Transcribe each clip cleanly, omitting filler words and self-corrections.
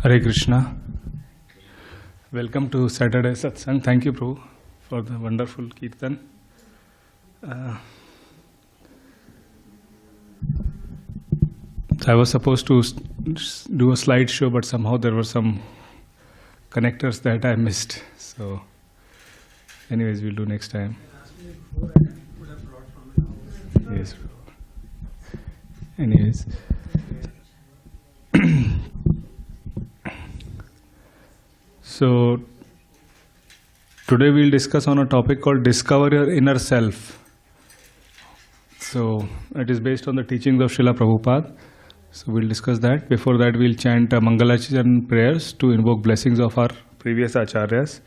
Hare Krishna. Welcome to Saturday Satsang. Thank you, Prabhu, for the wonderful Kirtan. I was supposed to do a slideshow, but somehow there were some connectors that I missed. So, anyways, we'll do next time. Yes. Anyways. So, today we'll discuss on a topic called Discover Your Inner Self. So, it is based on the teachings of Srila Prabhupada. So, we'll discuss that. Before that, we'll chant Mangalachan prayers to invoke blessings of our previous acharyas.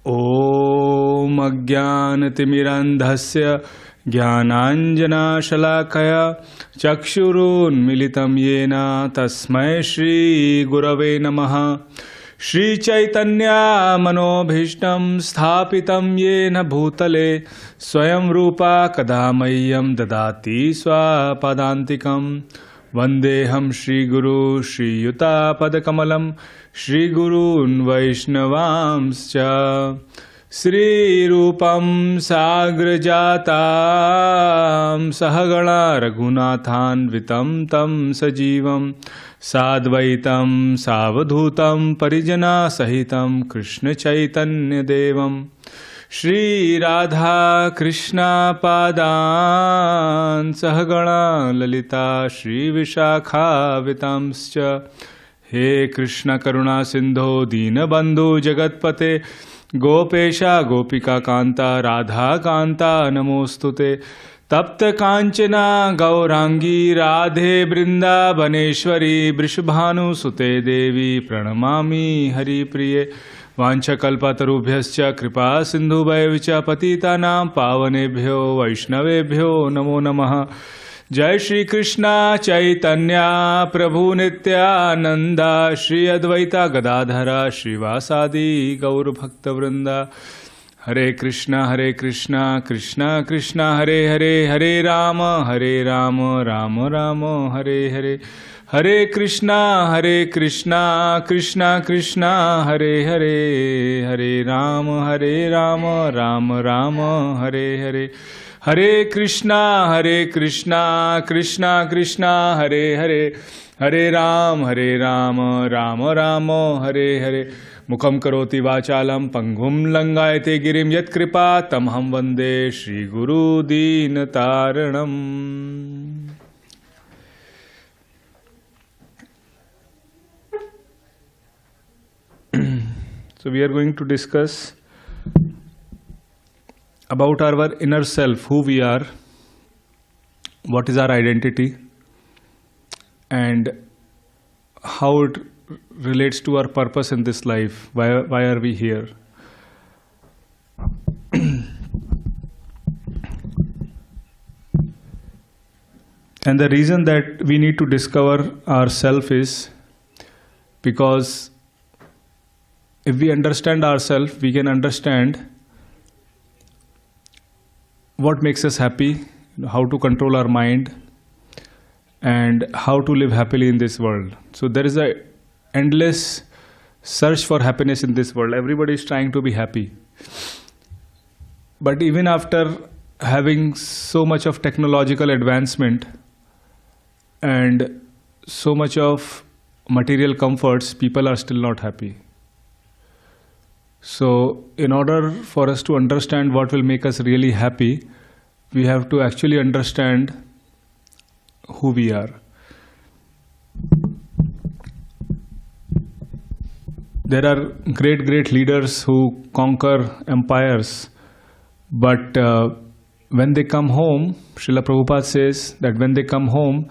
Om Ajnanatimirandhasya Jnananjana Shalakaya Chakshurunmilitam Yena Tasmai Shri Gurave Namaha Shri Chaitanya Manobhishtam Sthapitam Yena Bhutale Swayam Rupa Kadamayyam Dadati Swapadantikam Vandeham Shri Guru Shri Yuta Padakamalam Shri Gurun Vaishnavamscha Sri Rupam Sagrajatam Sahagala Raghunathan Vitam Tam Sajivam Sadvaitam Savadhutam Parijana Sahitam Krishna Chaitanya Devam Shri Radha Krishna Padan Sahagala Lalita Shri Vishakha Vitamscha He Krishna Karuna Sindho Dina Bandhu Jagatpate Gopesha Gopika Kanta Radha Kanta Namostute Tapta Kanchana Gaurangi Radhe Brinda Baneshwari Brishabhanu Sute Devi Pranamami Hari Priye Vancha Kalpatarubhyascha Kripa Sindhu Bhaivicha Patitanam Pavanebhyo Vaishnavebhyo Namo Namaha Jai Shri Krishna Chaitanya Prabhu Nityananda Shri Advaita Gadadhara Shri Vasadi Gaur Bhakta Vrinda Hare Krishna Krishna Krishna Hare Hare Hare Rama Rama Rama Hare Hare Hare Krishna Krishna Krishna Hare Hare Hare Rama Rama Rama Hare Hare Hare Krishna Krishna Krishna Hare Hare Hare Rama Rama Rama Hare Hare Mukham karoti vachalam panghum langayate girim yat kripa tamham vande Shri Guru Dinataranam. So we are going to discuss about our inner self, who we are, what is our identity, and how it relates to our purpose in this life. Why are we here? And the reason that we need to discover ourself is because if we understand ourselves, we can understand what makes us happy, how to control our mind, and how to live happily in this world. So there is a endless search for happiness in this world. Everybody is trying to be happy. But even after having so much of technological advancement and so much of material comforts, people are still not happy. So in order for us to understand what will make us really happy, we have to actually understand who we are. There are great leaders who conquer empires, but when they come home, Srila Prabhupada says that when they come home,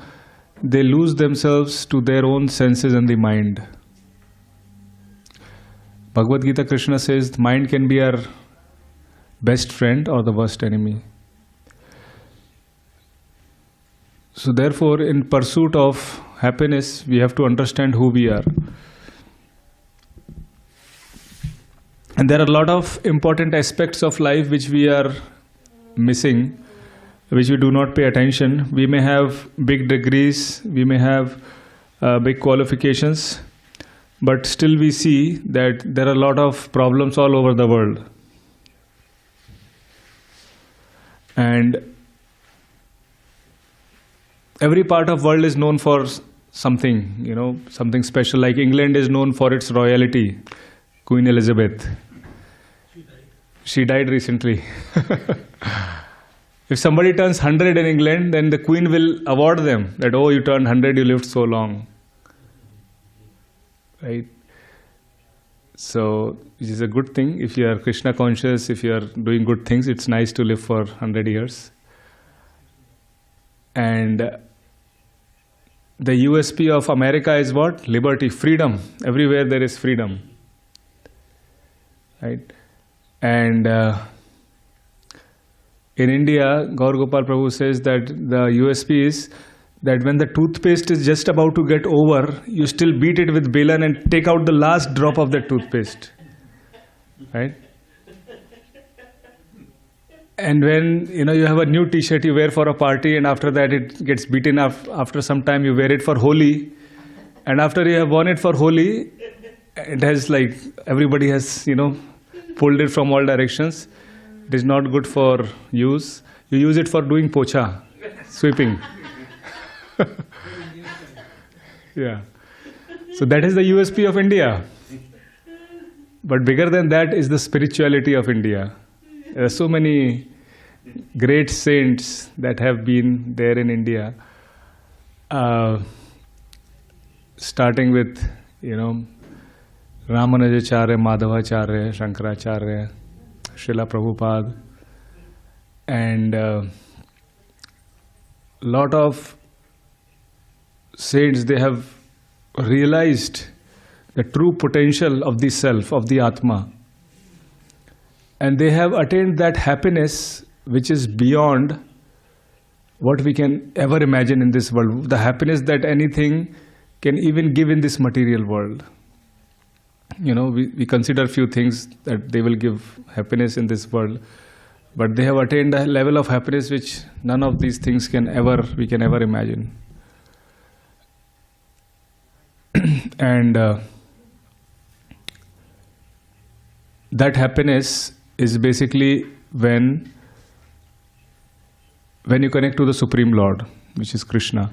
they lose themselves to their own senses and the mind. Bhagavad Gita, Krishna says the mind can be our best friend or the worst enemy. So therefore, in pursuit of happiness, we have to understand who we are. And there are a lot of important aspects of life which we are missing, which we do not pay attention. We may have big degrees, we may have big qualifications, but still we see that there are a lot of problems all over the world. And every part of world is known for something, something special. Like England is known for its royalty, Queen Elizabeth. She died recently. If somebody turns 100 in England, then the Queen will award them that, oh, you turned 100, you lived so long. Right? So, which is a good thing. If you are Krishna conscious, if you are doing good things, it's nice to live for 100 years. And the USP of America is what? Liberty, freedom. Everywhere there is freedom. Right? And in India, Gaur Gopal Prabhu says that the USP is that when the toothpaste is just about to get over, you still beat it with belan and take out the last drop of that toothpaste. Right? And when you have a new t-shirt you wear for a party, and after that it gets beaten up, after some time you wear it for Holi, and after you have worn it for Holi, it has everybody has pulled it from all directions. It is not good for use. You use it for doing pocha, sweeping. Yeah. So that is the USP of India. But bigger than that is the spirituality of India. There are so many great saints that have been there in India. Starting with, Ramanujacharya, Madhavacharya, Shankaracharya, Srila Prabhupada, and lot of saints, they have realized the true potential of the self, of the Atma. And they have attained that happiness which is beyond what we can ever imagine in this world. The happiness that anything can even give in this material world. We consider few things that they will give happiness in this world, but they have attained a level of happiness which none of these things we can ever imagine. And that happiness is basically when you connect to the Supreme Lord, which is Krishna.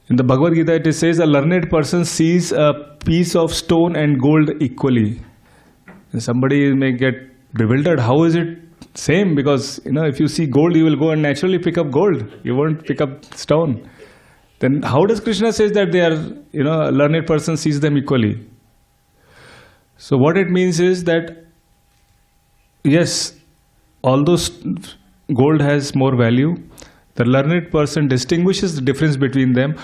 In the Bhagavad Gita it says, a learned person sees a piece of stone and gold equally. And somebody may get bewildered. How is it same? Because if you see gold, you will go and naturally pick up gold. You won't pick up stone. Then how does Krishna say that they are, a learned person sees them equally? So what it means is that, yes, although gold has more value, the learned person distinguishes the difference between them,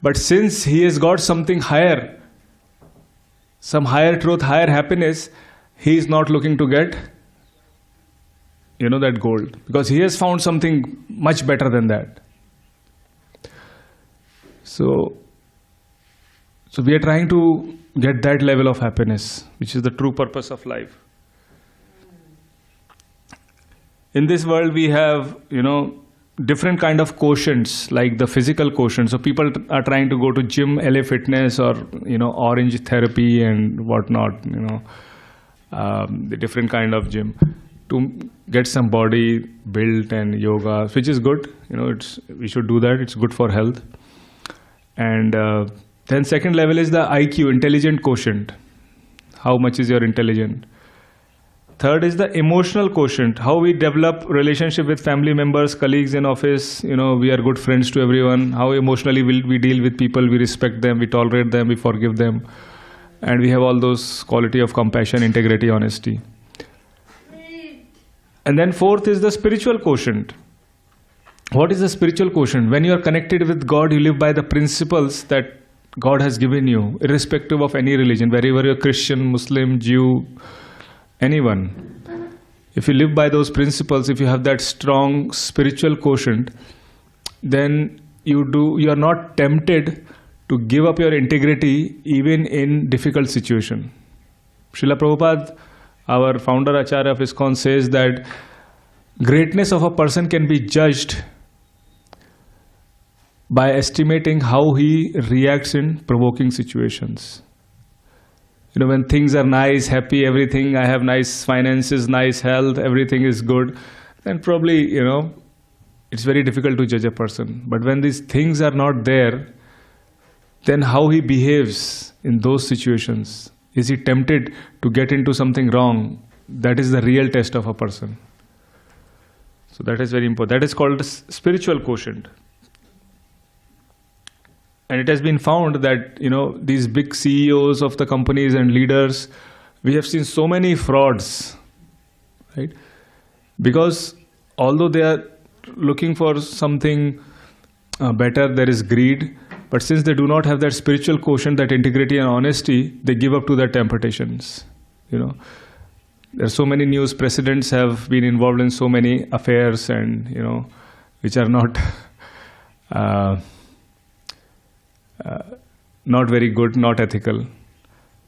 but since he has got something higher, some higher truth, higher happiness, he is not looking to get, that gold, because he has found something much better than that. So we are trying to get that level of happiness, which is the true purpose of life. In this world we have, different kind of quotients, like the physical quotient. So people are trying to go to gym, LA Fitness, or orange therapy and whatnot. The different kind of gym to get some body built and yoga, which is good. We should do that. It's good for health. And then second level is the IQ, intelligent quotient. How much is your intelligence? Third is the emotional quotient, how we develop relationship with family members, colleagues in office, we are good friends to everyone, how emotionally we deal with people, we respect them, we tolerate them, we forgive them, and we have all those quality of compassion, integrity, honesty. And then fourth is the spiritual quotient. What is the spiritual quotient? When you are connected with God, you live by the principles that God has given you, irrespective of any religion, wherever you're Christian, Muslim, Jew, anyone. If you live by those principles, if you have that strong spiritual quotient, then you are not tempted to give up your integrity even in difficult situation. Srila Prabhupada, our founder Acharya of ISKCON, says that greatness of a person can be judged by estimating how he reacts in provoking situations. When things are nice, happy, everything, I have nice finances, nice health, everything is good, then probably, it's very difficult to judge a person. But when these things are not there, then how he behaves in those situations. Is he tempted to get into something wrong? That is the real test of a person. So that is very important. That is called a spiritual quotient. And it has been found that, these big CEOs of the companies and leaders, we have seen so many frauds, right? Because although they are looking for something better, there is greed. But since they do not have that spiritual quotient, that integrity and honesty, they give up to their temptations. There are so many news. Presidents have been involved in so many affairs, and which are not not very good, not ethical.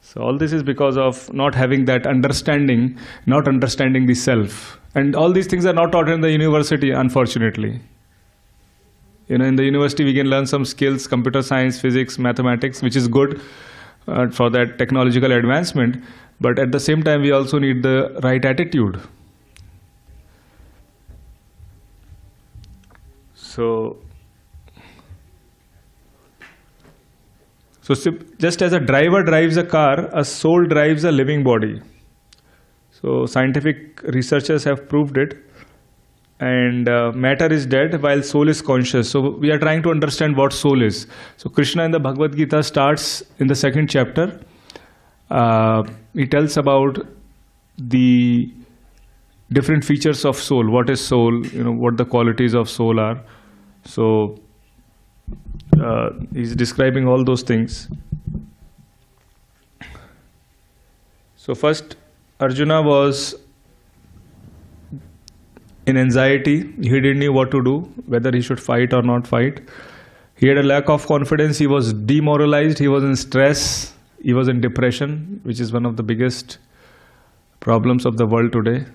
So all this is because of not having that understanding, not understanding the self. And all these things are not taught in the university, unfortunately. In the university we can learn some skills, computer science, physics, mathematics, which is good for that technological advancement. But at the same time, we also need the right attitude. So just as a driver drives a car, a soul drives a living body. So scientific researchers have proved it. And matter is dead while soul is conscious. So we are trying to understand what soul is. So Krishna in the Bhagavad Gita starts in the 2nd chapter. He tells about the different features of soul. What is soul? What the qualities of soul are. So he's describing all those things. So first, Arjuna was in anxiety. He didn't know what to do, whether he should fight or not fight. He had a lack of confidence. He was demoralized. He was in stress. He was in depression, which is one of the biggest problems of the world today.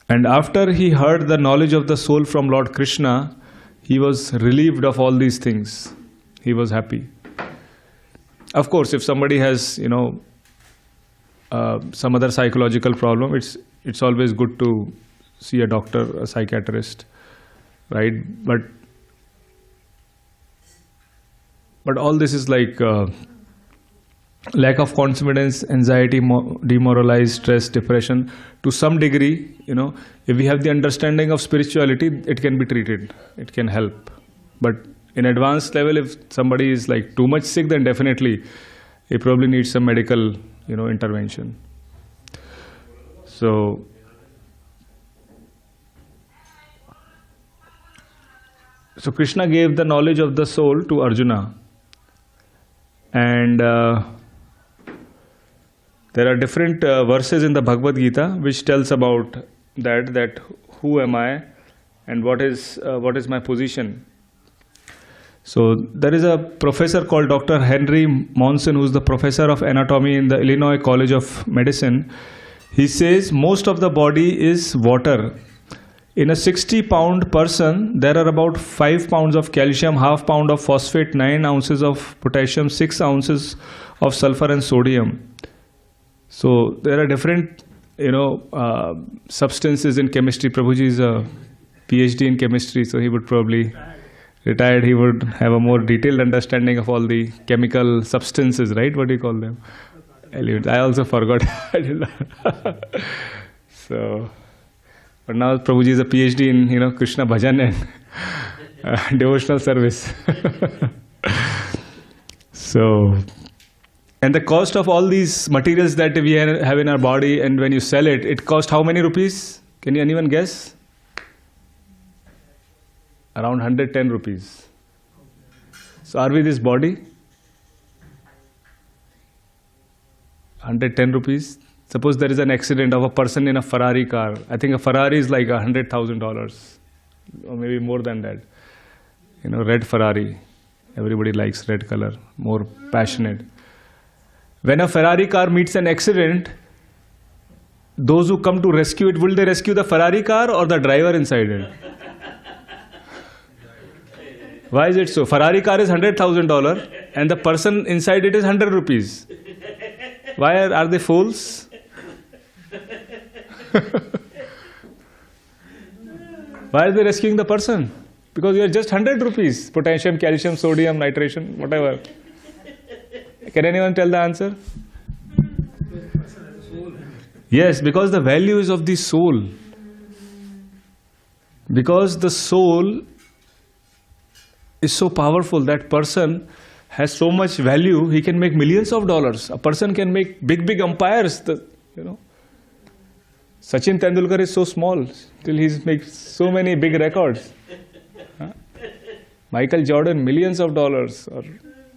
And after he heard the knowledge of the soul from Lord Krishna, he was relieved of all these things. He was happy. Of course, if somebody has, some other psychological problem, it's always good to see a doctor, a psychiatrist, right? But all this is like lack of confidence, anxiety, demoralized, stress, depression. To some degree, if we have the understanding of spirituality, it can be treated. It can help. But in advanced level, if somebody is like too much sick, then definitely he probably needs some medical, intervention. So Krishna gave the knowledge of the soul to Arjuna. And there are different verses in the Bhagavad Gita which tells about that who am I and what is my position. So there is a professor called Dr. Henry Monson, who is the professor of anatomy in the Illinois College of Medicine. He says most of the body is water. In a 60-pound person, there are about 5 pounds of calcium, half pound of phosphate, 9 ounces of potassium, 6 ounces of sulfur and sodium. So there are different, substances in chemistry. Prabhuji is a PhD in chemistry, so he would probably retired. He would have a more detailed understanding of all the chemical substances, right? What do you call them? Elements. I also forgot. So. But now Prabhuji is a PhD in, Krishna bhajan and devotional service. So, and the cost of all these materials that we have in our body, and when you sell it, it costs how many rupees? Can anyone guess? Around 110 rupees. So are we this body? 110 rupees. Suppose there is an accident of a person in a Ferrari car. I think a Ferrari is like $100,000 or maybe more than that. Red Ferrari. Everybody likes red color, more passionate. When a Ferrari car meets an accident, those who come to rescue it, will they rescue the Ferrari car or the driver inside it? Why is it so? Ferrari car is $100,000 and the person inside it is 100 rupees. Why are they fools? Why are they rescuing the person? Because you are just 100 rupees. Potassium, calcium, sodium, nitration, whatever. Can anyone tell the answer? Yes, because the value is of the soul. Because the soul is so powerful, that person has so much value, he can make millions of dollars. A person can make big empires. Sachin Tendulkar is so small, still he makes so many big records. Michael Jordan, millions of dollars. Or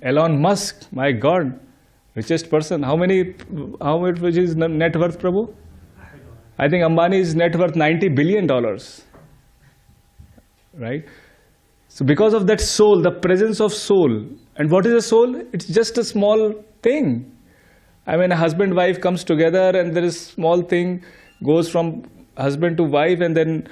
Elon Musk, my God, richest person. How much is his net worth, Prabhu? I think Ambani's net worth $90 billion. Right? So because of that soul, the presence of soul. And what is a soul? It's just a small thing. I mean, a husband-wife comes together and there is small thing, goes from husband to wife, and then,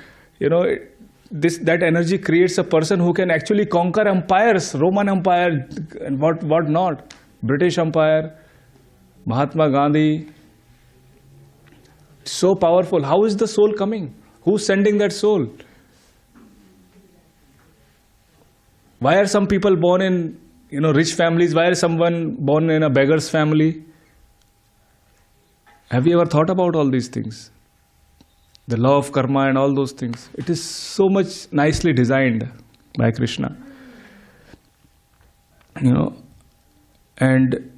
that energy creates a person who can actually conquer empires, Roman Empire and what not, British Empire, Mahatma Gandhi. So powerful. How is the soul coming? Who's sending that soul? Why are some people born in rich families? Why is someone born in a beggar's family? Have you ever thought about all these things? The law of karma and all those things. It is so much nicely designed by Krishna. And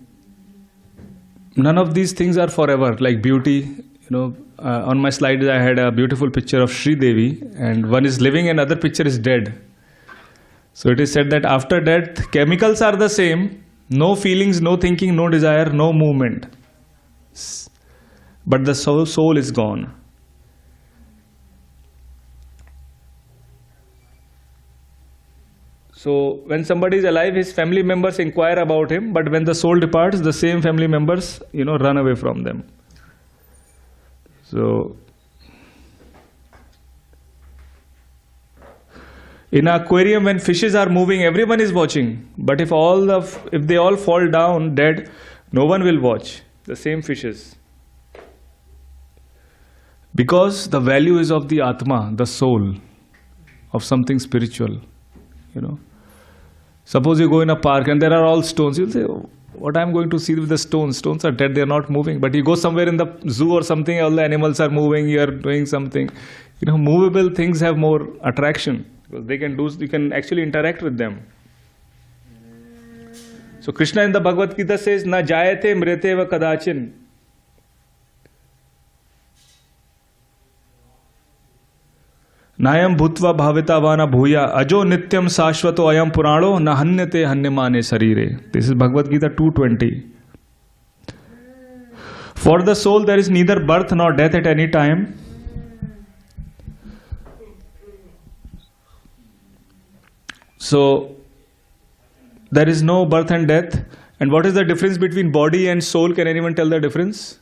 none of these things are forever, like beauty. On my slides I had a beautiful picture of Sri Devi, and one is living and other picture is dead. So it is said that after death, chemicals are the same, no feelings, no thinking, no desire, no movement. But the soul is gone. So when somebody is alive, his family members inquire about him, but when the soul departs, the same family members, run away from them. So in an aquarium, when fishes are moving, everyone is watching. But if they all fall down dead, no one will watch. The same fishes. Because the value is of the Atma, the soul, of something spiritual. Suppose you go in a park and there are all stones. You'll say, what I'm going to see with the stones? Stones are dead, they are not moving. But you go somewhere in the zoo or something, all the animals are moving, you are doing something. Movable things have more attraction. Because you can actually interact with them. So Krishna in the Bhagavad Gita says, Na jayate mrete va kadachin. Nayam bhutva bhavita vana bhuya ajo nityam sashvato ayam purano na hanyate hanyamane sarire. This is Bhagavad Gita 2:20. For the soul there is neither birth nor death at any time. So there is no birth and death. And what is the difference between body and soul? Can anyone tell the difference?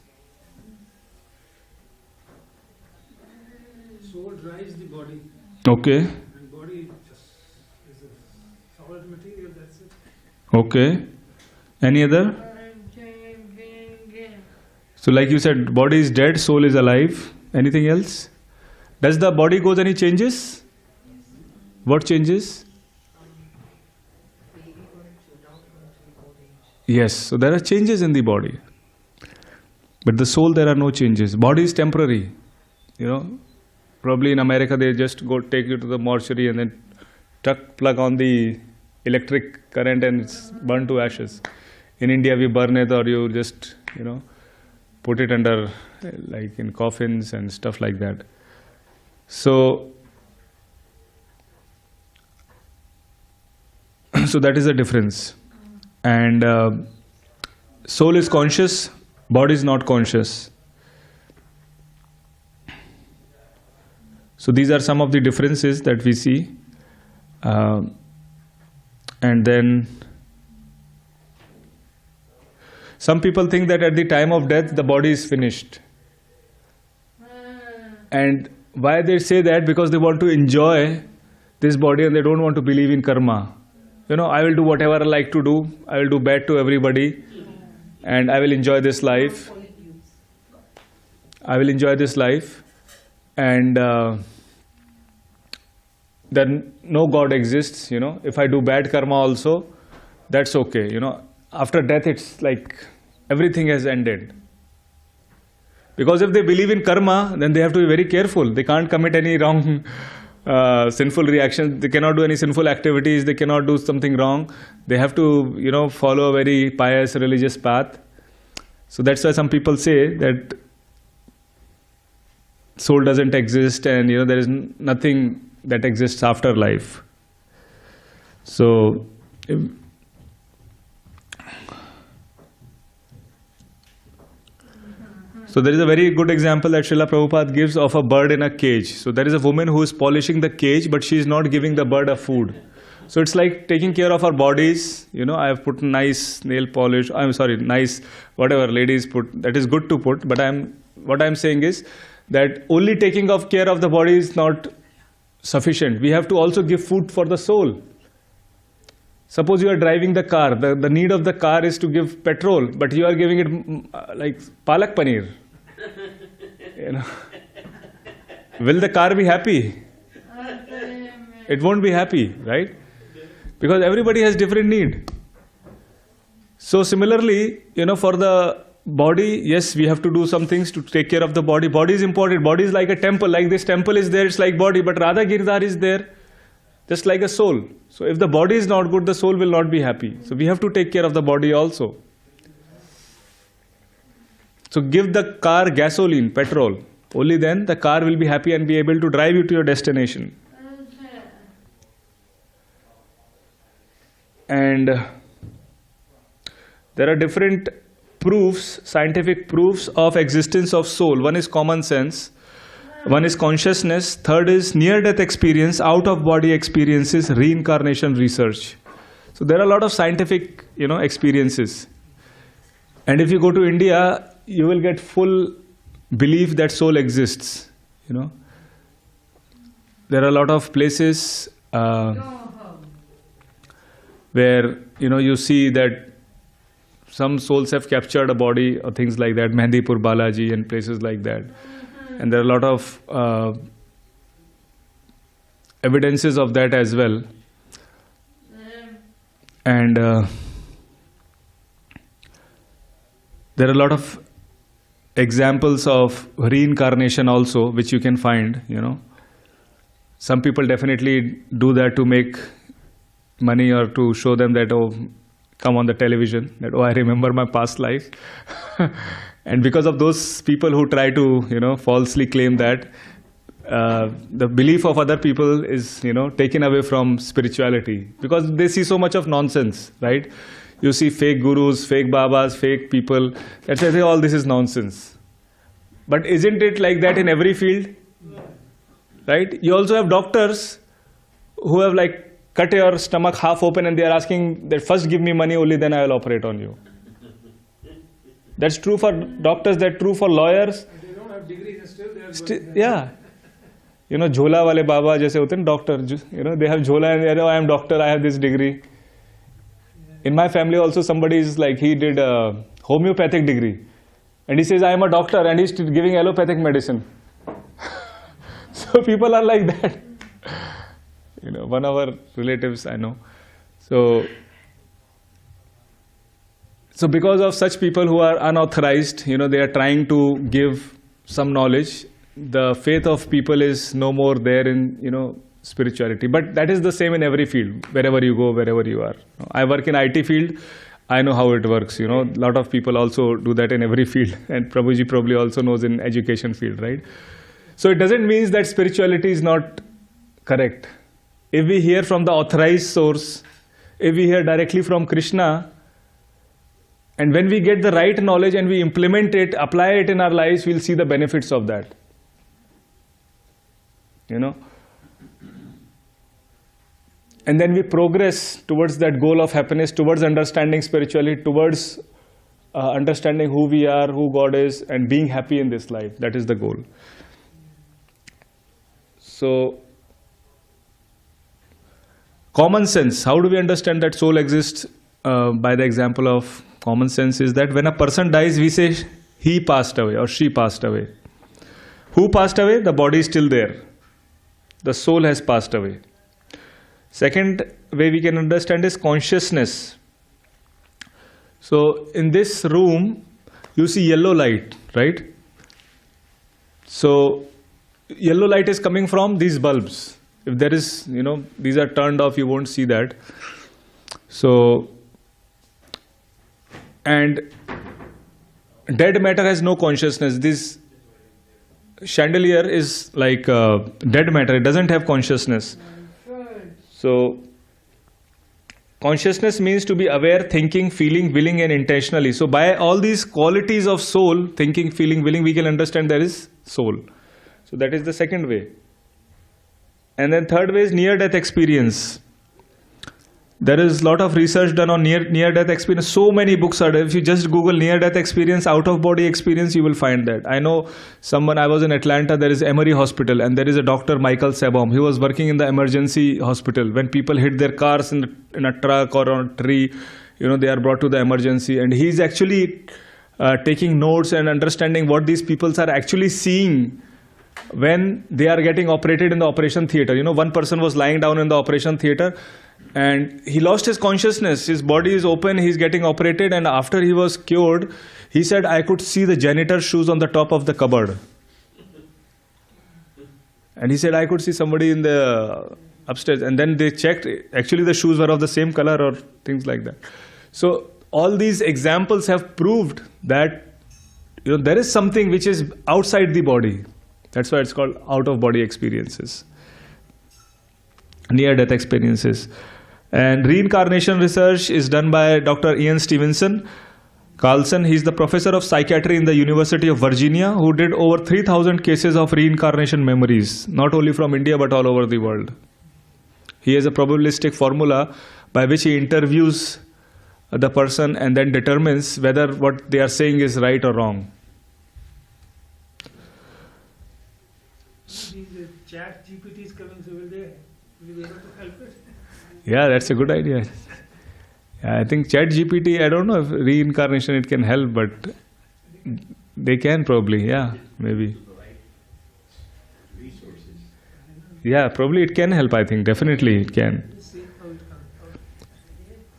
Soul drives the body. Okay. And body just is a solid material, that's it. Okay. Any other? So like you said, body is dead, soul is alive. Anything else? Does the body goes any changes? What changes? Yes, so there are changes in the body. But the soul, there are no changes. Body is temporary. Probably in America they just take you to the mortuary and then plug on the electric current and it's burned to ashes. In India we burn it, or you just, put it under, like in coffins and stuff like that. So that is the difference. And soul is conscious, body is not conscious. So these are some of the differences that we see. And then some people think that at the time of death the body is finished. And why they say that? Because they want to enjoy this body and they don't want to believe in karma. I will do whatever I like to do, I will do bad to everybody, and I will enjoy this life. I will enjoy this life, and then no God exists. If I do bad karma also, that's okay. After death, it's like everything has ended. Because if they believe in karma, then they have to be very careful. They can't commit any wrong, sinful reactions. They cannot do any sinful activities. They cannot do something wrong. They have to, follow a very pious religious path. So that's why some people say that soul doesn't exist, and there is nothing that exists after life. So there is a very good example that Srila Prabhupada gives of a bird in a cage. So there is a woman who is polishing the cage, but she is not giving the bird a food. So it's like taking care of our bodies. I have put nice nail polish. I'm sorry, nice whatever ladies put. That is good to put. But what I'm saying is that only taking care of the body is not sufficient. We have to also give food for the soul. Suppose you are driving the car. The need of the car is to give petrol, but you are giving it like palak paneer. Will the car be happy? It won't be happy, right? Because everybody has different need. So similarly, for the body, yes, we have to do some things to take care of the body. Body is important. Body is like a temple. Like this temple is there, it's like body. But Radha Girdhar is there, just like a soul. So if the body is not good, the soul will not be happy. So we have to take care of the body also. So give the car gasoline, petrol. Only then the car will be happy and be able to drive you to your destination. And there are different proofs, scientific proofs of existence of soul. One is common sense, one is consciousness, third is near-death experience, out-of-body experiences, reincarnation research. So there are a lot of scientific, experiences. And if you go to India, you will get full belief that soul exists. There are a lot of places where you see that some souls have captured a body or things like that, Mehndipur Balaji and places like that. And there are a lot of evidences of that as well. And there are a lot of examples of reincarnation also, which you can find, Some people definitely do that to make money or to show them that, come on the television, that, I remember my past life. And because of those people who try to, falsely claim that, the belief of other people is, taken away from spirituality. Because they see so much of nonsense, right? You see fake gurus, fake babas, fake people. That's why they say all this is nonsense. But isn't it like that in every field? Right? You also have doctors who have cut your stomach half open and they are asking that first give me money, only then I will operate on you. That's true for doctors, that's true for lawyers. They don't have degrees and still they are yeah. Jhola wale baba jaise hote doctor, they have jhola and they are, I am doctor, I have this degree. In my family also somebody is he did a homeopathic degree. And he says, I am a doctor, and he's giving allopathic medicine. So people are like that. One of our relatives I know. So because of such people who are unauthorized, they are trying to give some knowledge. The faith of people is no more there in, spirituality. But that is the same in every field, wherever you go, wherever you are. I work in IT field. I know how it works. A lot of people also do that in every field. And Prabhuji probably also knows in education field, right? So it doesn't mean that spirituality is not correct. If we hear from the authorized source, if we hear directly from Krishna, and when we get the right knowledge and we implement it, apply it in our lives, we'll see the benefits of that. And then we progress towards that goal of happiness, towards understanding spirituality, towards understanding who we are, who God is, and being happy in this life. That is the goal. So, Common sense. How do we understand that soul exists? By the example of common sense is that when a person dies, we say he passed away or she passed away. Who passed away? The body is still there. The soul has passed away. Second way we can understand is consciousness. So in this room, you see yellow light, right? So yellow light is coming from these bulbs. If there is, these are turned off, you won't see that. So, and dead matter has no consciousness. This chandelier is like dead matter. It doesn't have consciousness. So, consciousness means to be aware, thinking, feeling, willing and intentionally. So, by all these qualities of soul, thinking, feeling, willing, we can understand there is soul. So, that is the second way. And then third way is near-death experience. There is a lot of research done on near-death experience. So many books are there. If you just Google near-death experience, out-of-body experience, you will find that. I know I was in Atlanta, there is Emory Hospital, and there is a doctor, Michael Sabom. He was working in the emergency hospital. When people hit their cars in a truck or on a tree, they are brought to the emergency. And he's actually taking notes and understanding what these people are actually seeing when they are getting operated in the operation theater. One person was lying down in the operation theater and he lost his consciousness. His body is open, he's getting operated, and after he was cured, he said, I could see the janitor's shoes on the top of the cupboard. And he said, I could see somebody in the upstairs. And then they checked, actually the shoes were of the same color or things like that. So all these examples have proved that there is something which is outside the body. That's why it's called out-of-body experiences, near-death experiences. And reincarnation research is done by Dr. Ian Stevenson Carlson. He's the professor of psychiatry in the University of Virginia, who did over 3,000 cases of reincarnation memories, not only from India but all over the world. He has a probabilistic formula by which he interviews the person and then determines whether what they are saying is right or wrong. The chat GPT is coming, so will they be able to help it? Yeah, that's a good idea. I think chat GPT, I don't know if reincarnation it can help, but they can probably, yeah, maybe. Yeah, probably it can help, I think, definitely it can.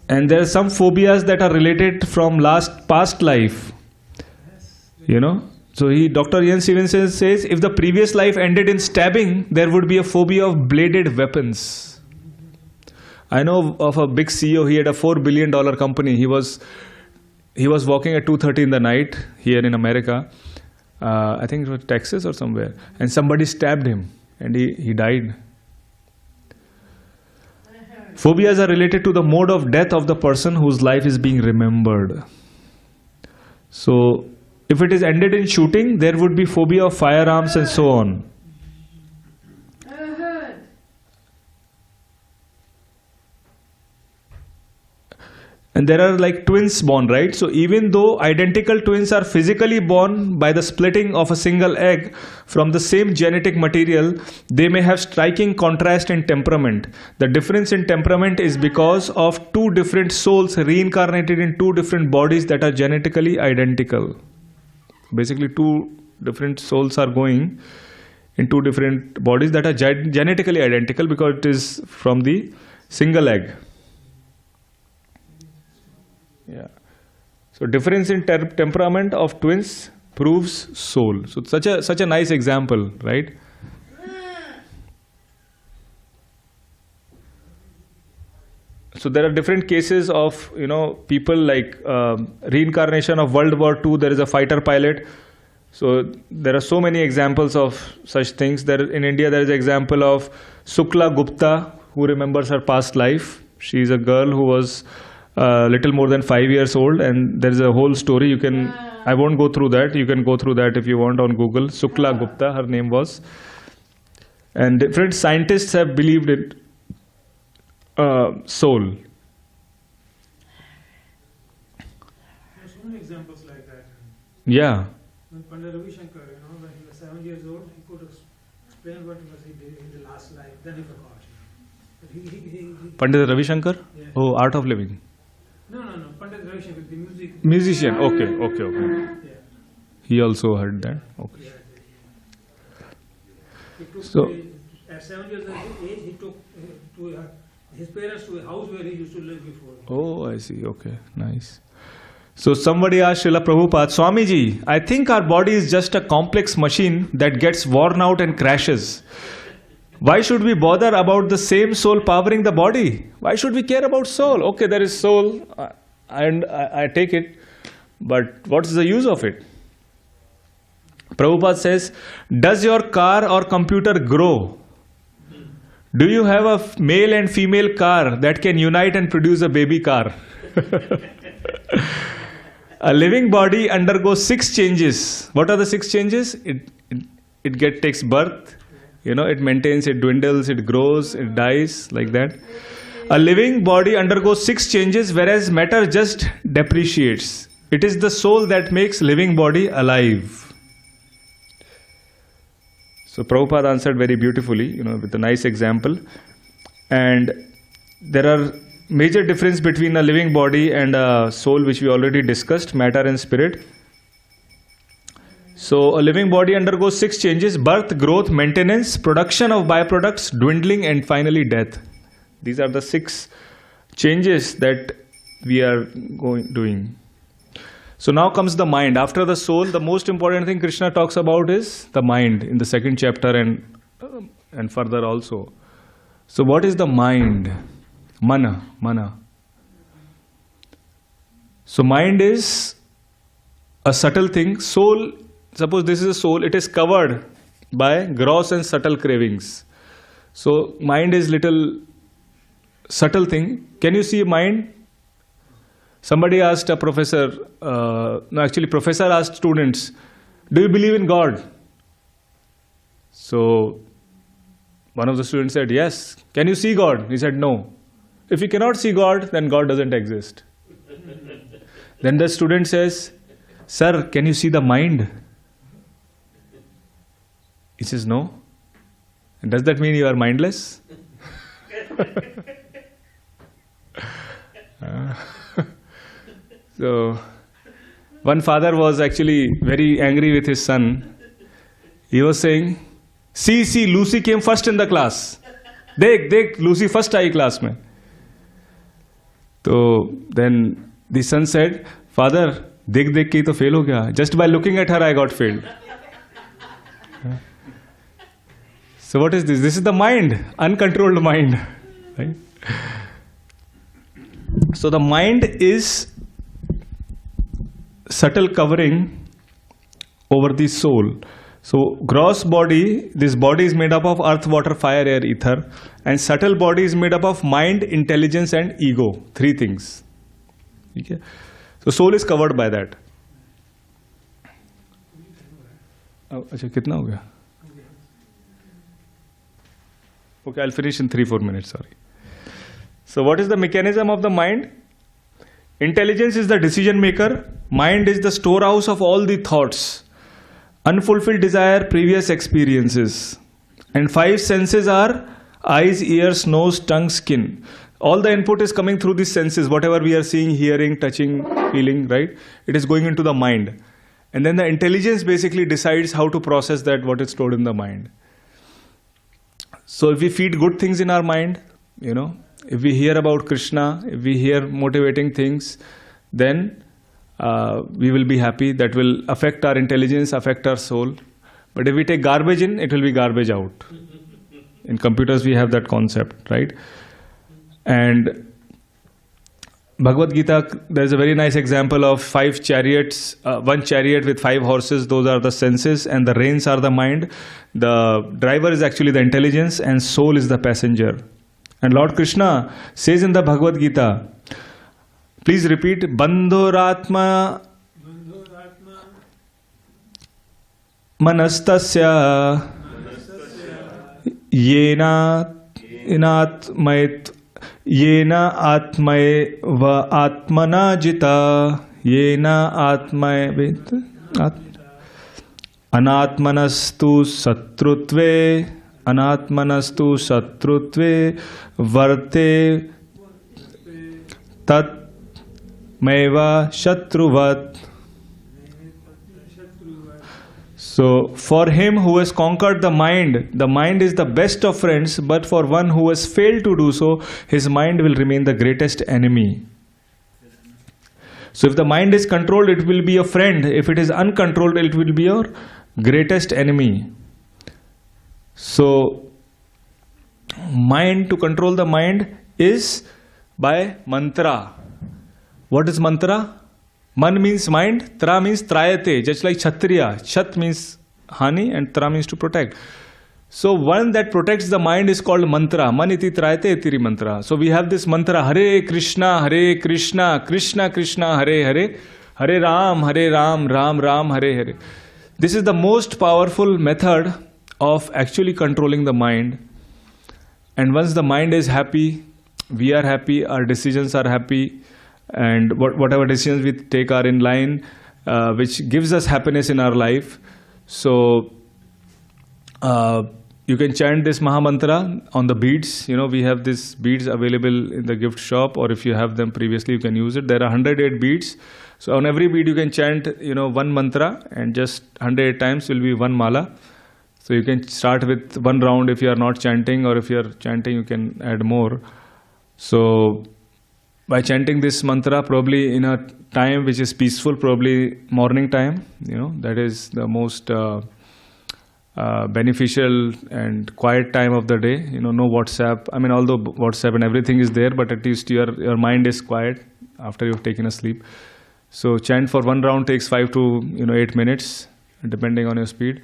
And there are some phobias that are related from past life, So Dr. Ian Stevenson says, if the previous life ended in stabbing, there would be a phobia of bladed weapons. I know of a big CEO, he had a $4 billion company. He was walking at 2:30 in the night here in America. I think it was Texas or somewhere. And somebody stabbed him and he died. Phobias are related to the mode of death of the person whose life is being remembered. So, if it is ended in shooting, there would be phobia of firearms and so on. And there are like twins born, right? So even though identical twins are physically born by the splitting of a single egg from the same genetic material, they may have striking contrast in temperament. The difference in temperament is because of two different souls reincarnated in two different bodies that are genetically identical. Basically, two different souls are going in two different bodies that are genetically identical because it is from the single egg. Yeah. So difference in temperament of twins proves soul. So such a nice example, right? So there are different cases of people like reincarnation of World War II. There is a fighter pilot. So there are so many examples of such things. There in India there is an example of Sukla Gupta, who remembers her past life. She is a girl who was little more than 5 years old, and there is a whole story. I won't go through that. You can go through that if you want on Google. Sukla Gupta, her name was. And different scientists have believed it. Soul. There are so many examples like that. Yeah. When Pandit Ravi Shankar, when he was 7 years old, he could explain what he did in the last life, then he forgot. Pandit Ravi Shankar? Yeah. Oh, Art of Living. No, Pandit Ravi Shankar, the music. Musician. Okay. Yeah. He also heard that. Okay. Yeah. He took So- at 7 years of age, he took his parents to a house where he used to live before. Oh, I see. Okay, nice. So somebody asked Srila Prabhupada, Swamiji, I think our body is just a complex machine that gets worn out and crashes. Why should we bother about the same soul powering the body? Why should we care about soul? Okay, there is soul, and I take it, but what's the use of it? Prabhupada says, does your car or computer grow? Do you have a male and female car that can unite and produce a baby car? A living body undergoes 6 changes. What are the 6 changes? It takes birth, it maintains, it dwindles, it grows, it dies, like that. A living body undergoes 6 changes, whereas matter just depreciates. It is the soul that makes living body alive. So Prabhupada answered very beautifully, with a nice example. And there are major difference between a living body and a soul, which we already discussed, matter and spirit. So a living body undergoes 6 changes: birth, growth, maintenance, production of byproducts, dwindling, and finally death. These are the 6 changes that we are doing. So now comes the mind. After the soul, the most important thing Krishna talks about is the mind in the 2nd chapter and further also. So what is the mind? Mana. So mind is a subtle thing. Soul, suppose this is a soul, it is covered by gross and subtle cravings. So mind is little subtle thing. Can you see mind? Somebody asked a professor, professor asked students, do you believe in God? So one of the students said, yes. Can you see God? He said, no. If you cannot see God, then God doesn't exist. Then the student says, sir, can you see the mind? He says, no. And does that mean you are mindless? So, one father was actually very angry with his son. He was saying, see, Lucy came first in the class. Dekh, Lucy first aayi class mein. So, then the son said, father, dekh ke hi to fail ho gaya. Just by looking at her, I got failed. So what is this? This is the mind, uncontrolled mind. Right? So the mind is subtle covering over the soul. So gross body, this body is made up of earth, water, fire, air, ether, and subtle body is made up of mind, intelligence and ego. 3 things. Okay? So soul is covered by that. Acha, kitna ho gaya? Okay, I'll finish in 3-4 minutes, sorry. So what is the mechanism of the mind? Intelligence is the decision maker. Mind is the storehouse of all the thoughts. Unfulfilled desire, previous experiences. And 5 senses are eyes, ears, nose, tongue, skin. All the input is coming through these senses. Whatever we are seeing, hearing, touching, feeling, right? It is going into the mind. And then the intelligence basically decides how to process that, what is stored in the mind. So if we feed good things in our mind, if we hear about Krishna, if we hear motivating things, then we will be happy. That will affect our intelligence, affect our soul. But if we take garbage in, it will be garbage out. In computers we have that concept, right? And Bhagavad Gita, there is a very nice example of 5 chariots, 1 chariot with 5 horses. Those are the senses, and the reins are the mind. The driver is actually the intelligence, and soul is the passenger. And Lord Krishna says in the Bhagavad Gita, please repeat, Bandhoratma manastasya yena inatmayet yena atmay va atmana jita yena atmay anatmanastu satrutve anatmanastu shatrutve varte tat meva shatruvat. So, for him who has conquered the mind is the best of friends, but for one who has failed to do so, his mind will remain the greatest enemy. So, if the mind is controlled, it will be your friend. If it is uncontrolled, it will be your greatest enemy. So, to control the mind is by mantra. What is mantra? Man means mind, tra means trayate, just like Kshatriya. Kshat means hani and tra means to protect. So one that protects the mind is called mantra. Man iti trayate itiri mantra. So we have this mantra, Hare Krishna, Krishna Krishna, Hare Hare, Hare Ram, Ram Ram, Hare Hare. This is the most powerful method of actually controlling the mind. And once the mind is happy, we are happy, our decisions are happy, and whatever decisions we take are in line, which gives us happiness in our life. So you can chant this Maha Mantra on the beads. We have these beads available in the gift shop, or if you have them previously, you can use it. There are 108 beads. So on every bead you can chant, one mantra, and just 108 times will be one mala. So you can start with one round if you are not chanting, or if you are chanting, you can add more. So by chanting this mantra, probably in a time which is peaceful, probably morning time, that is the most beneficial and quiet time of the day. No WhatsApp. I mean, although WhatsApp and everything is there, but at least your mind is quiet after you've taken a sleep. So chant for one round takes 5 to 8 minutes, depending on your speed.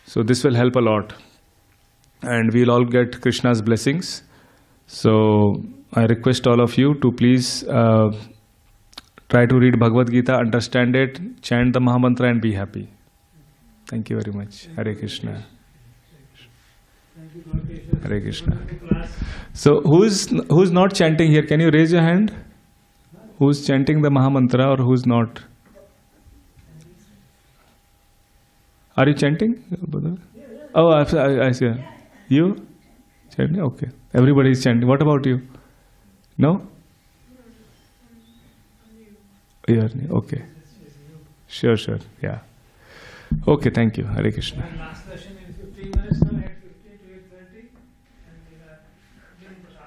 So this will help a lot, and we'll all get Krishna's blessings. So I request all of you to please try to read Bhagavad Gita, understand it, chant the Mahamantra, and be happy. Thank you very much. Hare Krishna. Hare Krishna. So who's not chanting here? Can you raise your hand? Who's chanting the Mahamantra or who's not? Are you chanting? Oh, I see. You? Chanting? Okay. Everybody is chanting. What about you? No? Yeah, okay. Sure. Yeah. Okay, thank you. Hare Krishna. Last session in 15 minutes.